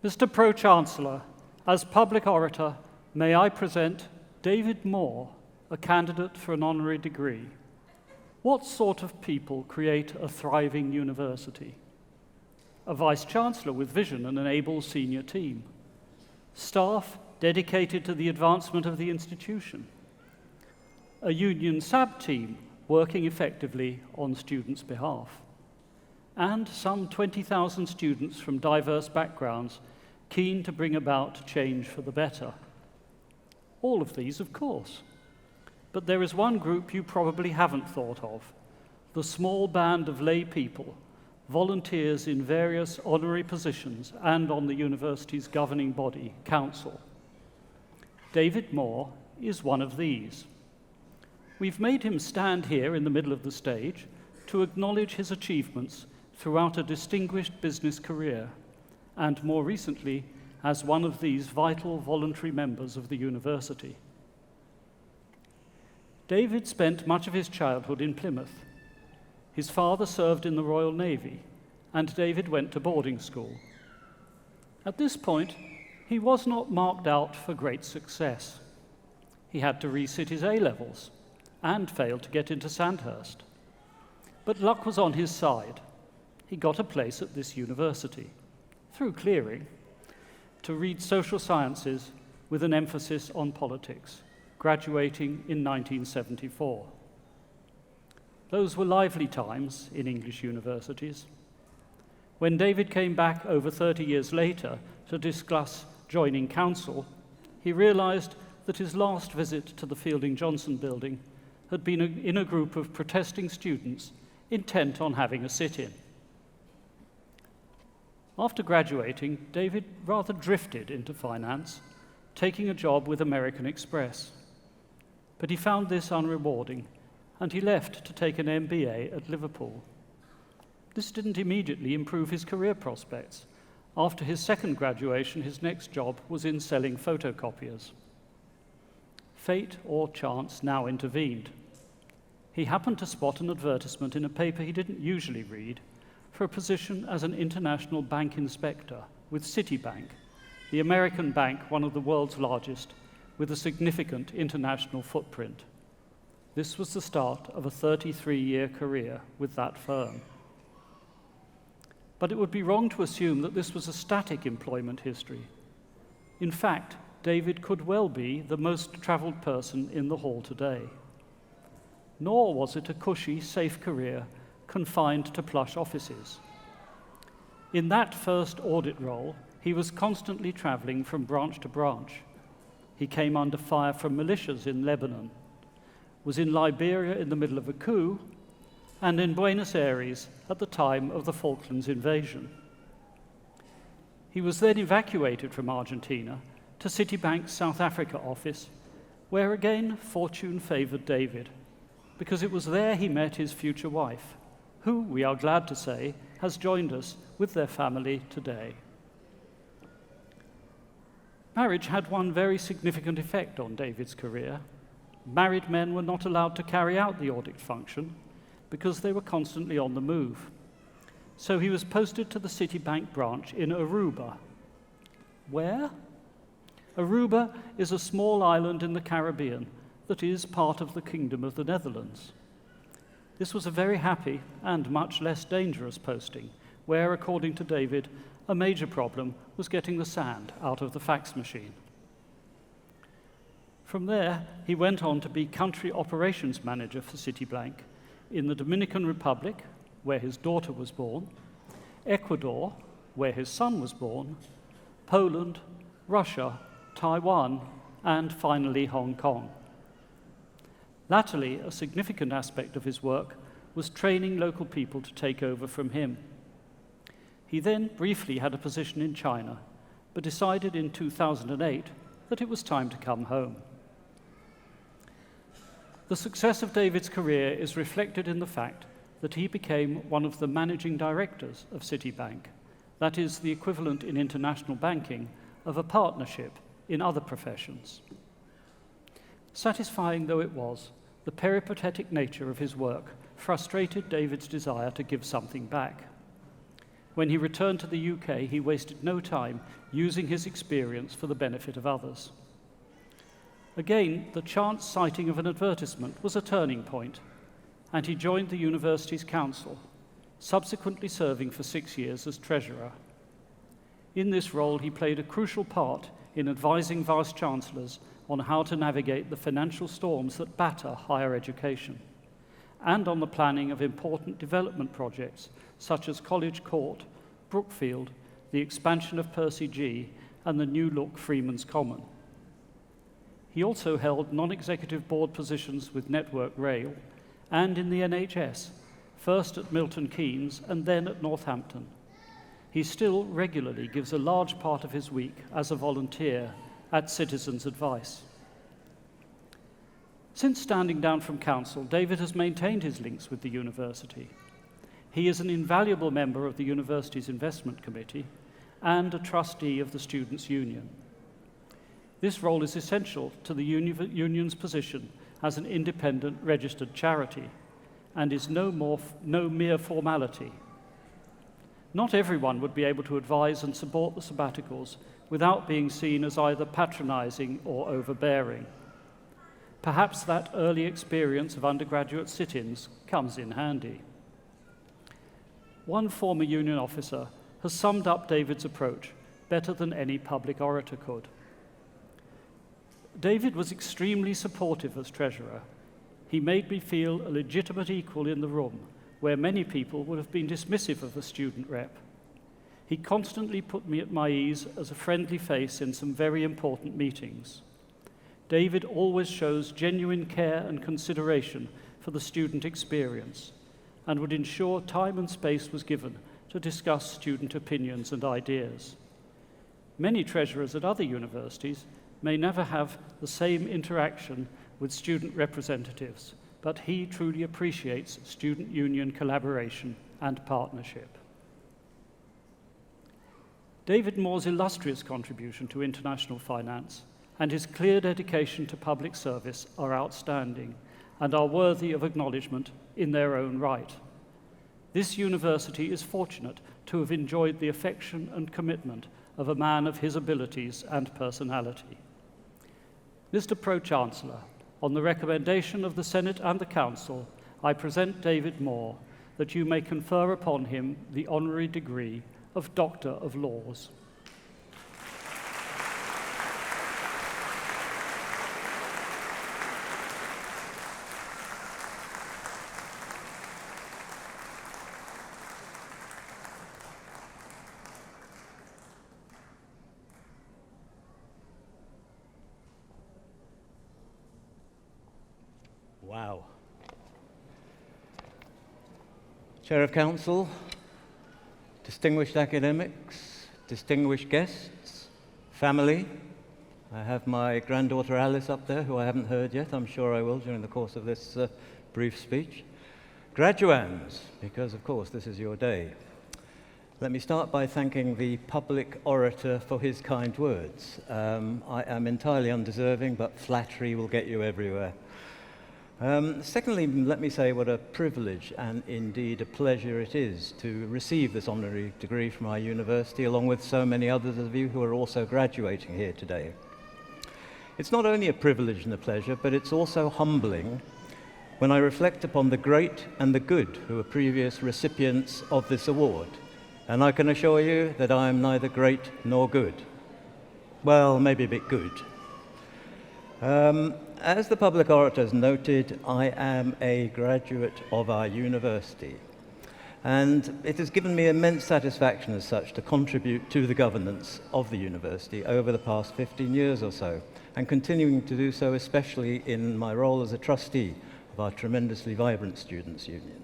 Mr. Pro-Chancellor, as public orator, may I present David Moore, a candidate for an honorary degree. What sort of people create a thriving university? A Vice-Chancellor with vision and an able senior team. Staff dedicated to the advancement of the institution. A union SAB team working effectively on students' behalf. And some 20,000 students from diverse backgrounds keen to bring about change for the better. All of these, of course. But there is one group you probably haven't thought of, the small band of lay people, volunteers in various honorary positions and on the university's governing body, council. David Moore is one of these. We've made him stand here in the middle of the stage to acknowledge his achievements throughout a distinguished business career, and more recently as one of these vital voluntary members of the university. David spent much of his childhood in Plymouth. His father served in the Royal Navy, and David went to boarding school. At this point, he was not marked out for great success. He had to resit his A-levels and failed to get into Sandhurst. But luck was on his side. He got a place at this university, through clearing, to read social sciences with an emphasis on politics, graduating in 1974. Those were lively times in English universities. When David came back over 30 years later to discuss joining council, he realized that his last visit to the Fielding Johnson building had been in a group of protesting students intent on having a sit-in. After graduating, David rather drifted into finance, taking a job with American Express. But he found this unrewarding, and he left to take an MBA at Liverpool. This didn't immediately improve his career prospects. After his second graduation, his next job was in selling photocopiers. Fate or chance now intervened. He happened to spot an advertisement in a paper he didn't usually read for a position as an international bank inspector with Citibank, the American bank, one of the world's largest, with a significant international footprint. This was the start of a 33-year career with that firm. But it would be wrong to assume that this was a static employment history. In fact, David could well be the most traveled person in the hall today. Nor was it a cushy, safe career confined to plush offices. In that first audit role, he was constantly traveling from branch to branch. He came under fire from militias in Lebanon, was in Liberia in the middle of a coup, and in Buenos Aires at the time of the Falklands invasion. He was then evacuated from Argentina to Citibank's South Africa office, where again fortune favored David, because it was there he met his future wife, who, we are glad to say, has joined us with their family today. Marriage had one very significant effect on David's career. Married men were not allowed to carry out the audit function because they were constantly on the move. So he was posted to the Citibank branch in Aruba. Where? Aruba is a small island in the Caribbean that is part of the Kingdom of the Netherlands. This was a very happy and much less dangerous posting, where, according to David, a major problem was getting the sand out of the fax machine. From there, he went on to be country operations manager for Citibank in the Dominican Republic, where his daughter was born, Ecuador, where his son was born, Poland, Russia, Taiwan, and finally Hong Kong. Latterly, a significant aspect of his work was training local people to take over from him. He then briefly had a position in China, but decided in 2008 that it was time to come home. The success of David's career is reflected in the fact that he became one of the managing directors of Citibank, that is, the equivalent in international banking of a partnership in other professions. Satisfying though it was, the peripatetic nature of his work frustrated David's desire to give something back. When he returned to the UK, he wasted no time using his experience for the benefit of others. Again, the chance sighting of an advertisement was a turning point, and he joined the university's council, subsequently serving for 6 years as treasurer. In this role, he played a crucial part in advising vice-chancellors on how to navigate the financial storms that batter higher education, and on the planning of important development projects such as College Court, Brookfield, the expansion of Percy G, and the new-look Freeman's Common. He also held non-executive board positions with Network Rail and in the NHS, first at Milton Keynes and then at Northampton. He still regularly gives a large part of his week as a volunteer at Citizens' Advice. Since standing down from council, David has maintained his links with the university. He is an invaluable member of the university's investment committee and a trustee of the Students' Union. This role is essential to the union's position as an independent registered charity and is no mere formality. Not everyone would be able to advise and support the sabbaticals without being seen as either patronizing or overbearing. Perhaps that early experience of undergraduate sit-ins comes in handy. One former union officer has summed up David's approach better than any public orator could. David was extremely supportive as treasurer. He made me feel a legitimate equal in the room, where many people would have been dismissive of a student rep. He constantly put me at my ease as a friendly face in some very important meetings. David always shows genuine care and consideration for the student experience and would ensure time and space was given to discuss student opinions and ideas. Many treasurers at other universities may never have the same interaction with student representatives, but he truly appreciates student union collaboration and partnership. David Moore's illustrious contribution to international finance and his clear dedication to public service are outstanding and are worthy of acknowledgement in their own right. This university is fortunate to have enjoyed the affection and commitment of a man of his abilities and personality. Mr. Pro-Chancellor, on the recommendation of the Senate and the Council, I present David Moore that you may confer upon him the honorary degree of Doctor of Laws. Wow. Chair of Council, distinguished academics, distinguished guests, family. I have my granddaughter Alice up there, who I haven't heard yet. I'm sure I will during the course of this brief speech. Graduands, because of course this is your day. Let me start by thanking the public orator for his kind words. I am entirely undeserving, but flattery will get you everywhere. Secondly, let me say what a privilege and indeed a pleasure it is to receive this honorary degree from our university, along with so many others of you who are also graduating here today. It's not only a privilege and a pleasure, but it's also humbling when I reflect upon the great and the good who are previous recipients of this award. And I can assure you that I am neither great nor good. Well, maybe a bit good. As the public orator has noted, I am a graduate of our university, and it has given me immense satisfaction as such to contribute to the governance of the university over the past 15 years or so, and continuing to do so especially in my role as a trustee of our tremendously vibrant Students' Union.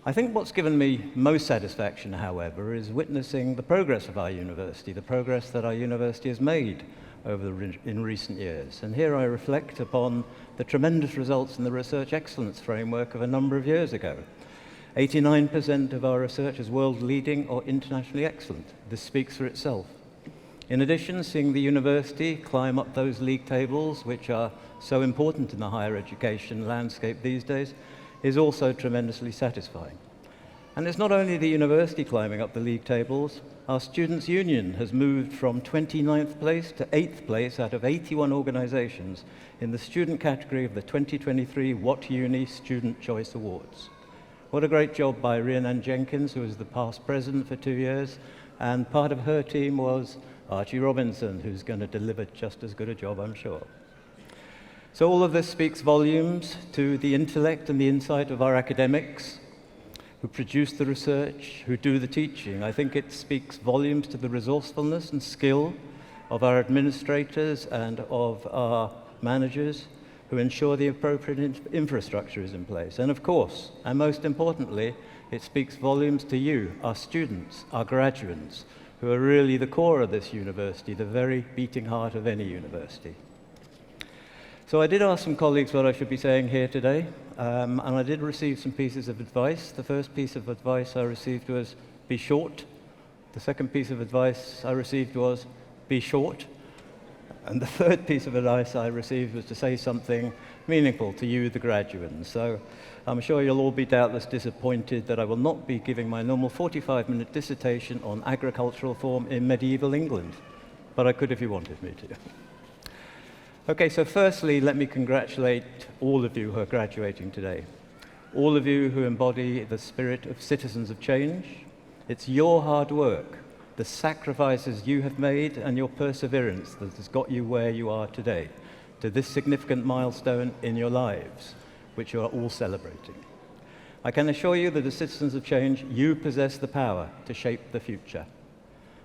I think what's given me most satisfaction, however, is witnessing the progress of our university, the progress that our university has made in recent years. And here I reflect upon the tremendous results in the research excellence framework of a number of years ago. 89% of our research is world-leading or internationally excellent. This speaks for itself. In addition, seeing the university climb up those league tables, which are so important in the higher education landscape these days, is also tremendously satisfying. And it's not only the university climbing up the league tables. Our Students' Union has moved from 29th place to 8th place out of 81 organizations in the student category of the 2023 What Uni Student Choice Awards. What a great job by Rhiannon Jenkins, who was the past president for 2 years, and part of her team was Archie Robinson, who's going to deliver just as good a job, I'm sure. So all of this speaks volumes to the intellect and the insight of our academics, who produce the research, who do the teaching. I think it speaks volumes to the resourcefulness and skill of our administrators and of our managers, who ensure the appropriate infrastructure is in place. And of course, and most importantly, it speaks volumes to you, our students, our graduates, who are really the core of this university, the very beating heart of any university. So I did ask some colleagues what I should be saying here today, and I did receive some pieces of advice. The first piece of advice I received was, be short. The second piece of advice I received was, be short. And the third piece of advice I received was to say something meaningful to you, the graduates. So I'm sure you'll all be doubtless disappointed that I will not be giving my normal 45-minute dissertation on agricultural reform in medieval England, but I could if you wanted me to. Okay, so firstly, let me congratulate all of you who are graduating today. All of you who embody the spirit of citizens of change. It's your hard work, the sacrifices you have made, and your perseverance that has got you where you are today, to this significant milestone in your lives, which you are all celebrating. I can assure you that as citizens of change, you possess the power to shape the future.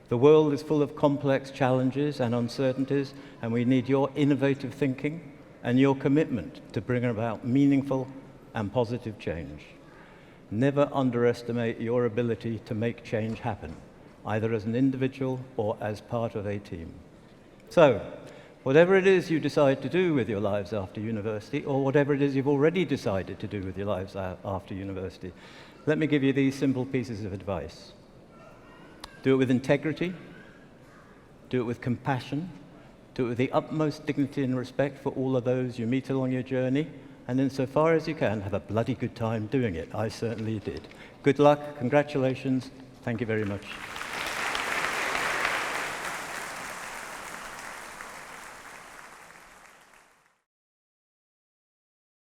The world is full of complex challenges and uncertainties, and we need your innovative thinking and your commitment to bring about meaningful and positive change. Never underestimate your ability to make change happen, either as an individual or as part of a team. So, whatever it is you decide to do with your lives after university, or whatever it is you've already decided to do with your lives after university, let me give you these simple pieces of advice. Do it with integrity, do it with compassion, do it with the utmost dignity and respect for all of those you meet along your journey, and insofar as you can, have a bloody good time doing it. I certainly did. Good luck, congratulations, thank you very much.